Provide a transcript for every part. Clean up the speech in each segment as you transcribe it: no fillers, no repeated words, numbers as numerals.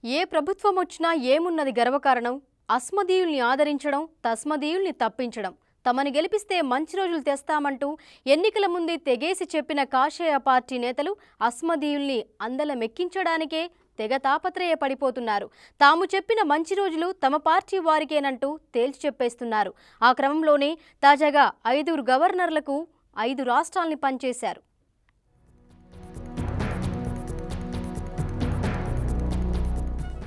ఏ ప్రభుత్వం వచ్చినా ఏమున్నది గర్వకారణం? అస్మదీయుల్ని ఆదరించడం, తస్మదీయుల్ని తప్పించడం. తమని గెలిపిస్తే మంచి రోజులు తెస్తామంటూ ఎన్నికల ముందే తెగేసి చెప్పిన కాషాయ పార్టీ నేతలు అస్మదీయుల్ని అందలమెక్కించడానికే తెగ తాపత్రయపడిపోతున్నారు. తాము చెప్పిన మంచి రోజులు తమ పార్టీ వారికేనంటూ తేల్చి చెప్పేస్తున్నారు. ఆ క్రమంలోనే తాజాగా 5 గవర్నర్లకు 5 రాష్ట్రాల్ని పంచేశారు.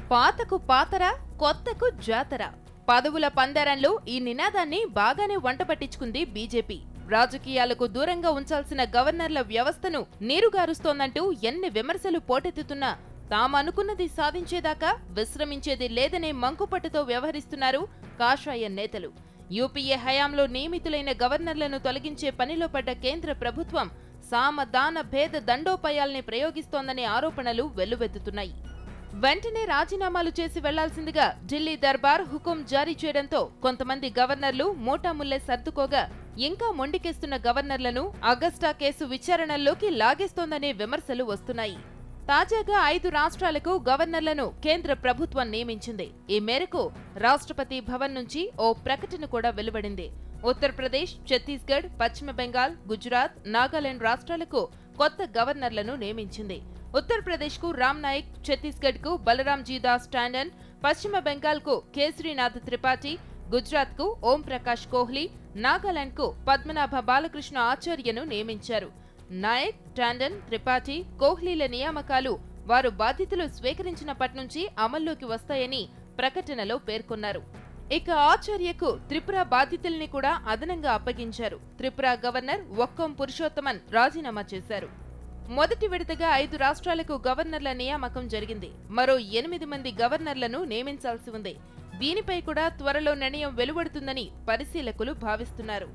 పాతకు పాతర, కొత్తకు జాతర. పదవుల పందేరంలో ఈ నినాదాన్ని బాగానే వంటపట్టించుకుంది బీజేపీ. రాజకీయాలకు దూరంగా ఉంచాల్సిన గవర్నర్ల వ్యవస్థను నీరుగారుస్తోందంటూ ఎన్ని విమర్శలు పోటెత్తుతున్నా తామనుకున్నది సాధించేదాకా విశ్రమించేది లేదనే మంకుపట్టుతో వ్యవహరిస్తున్నారు కాషాయ నేతలు. యూపీఏ హయాంలో నియమితులైన గవర్నర్లను తొలగించే పనిలో పడ్డ కేంద్ర ప్రభుత్వం సామ దాన భేద దండోపాయాల్ని ప్రయోగిస్తోందనే ఆరోపణలు వెల్లువెత్తుతున్నాయి. వెంటనే రాజీనామాలు చేసి వెళ్లాల్సిందిగా ఢిల్లీ దర్బార్ హుకుం జారీ చేయడంతో కొంతమంది గవర్నర్లు మూటాముల్లే సర్దుకోగా ఇంకా మొండికేస్తున్న గవర్నర్లను అగస్టా కేసు విచారణల్లోకి లాగేస్తోందనే విమర్శలు వస్తున్నాయి. తాజాగా 5 రాష్ట్రాలకు గవర్నర్లను కేంద్ర ప్రభుత్వం నియమించింది. ఈ మేరకు రాష్ట్రపతి భవన్ నుంచి ఓ ప్రకటన కూడా వెలువడింది. ఉత్తరప్రదేశ్, ఛత్తీస్గఢ్, పశ్చిమ బెంగాల్, గుజరాత్, నాగాలాండ్ రాష్ట్రాలకు కొత్త గవర్నర్లను నియమించింది. ఉత్తరప్రదేశ్ కు రామ్ నాయక్, ఛత్తీస్గఢ్ కు బలరాంజీ దాస్ టాండన్, పశ్చిమ బెంగాల్ కు కేసరీనాథ్ త్రిపాఠి, గుజరాత్ కు ఓం ప్రకాష్ కోహ్లీ, నాగాలాండ్ కు పద్మనాభ బాలకృష్ణ ఆచార్యను నియమించారు. నాయక్, టాండన్, త్రిపాఠి, కోహ్లీల నియామకాలు వారు బాధ్యతలు స్వీకరించినప్పటి నుంచి అమల్లోకి వస్తాయని ప్రకటనలో పేర్కొన్నారు. ఇక ఆచార్యకు త్రిపుర బాధ్యతల్ని కూడా అదనంగా అప్పగించారు. త్రిపుర గవర్నర్ ఒక్కం పురుషోత్తమన్ రాజీనామా చేశారు. మొదటి విడతగా 5 రాష్ట్రాలకు గవర్నర్ల నియామకం జరిగింది. మరో 8 మంది గవర్నర్లను నియమించాల్సి ఉంది. దీనిపై కూడా త్వరలో నిర్ణయం వెలువడుతుందని పరిశీలకులు భావిస్తున్నారు.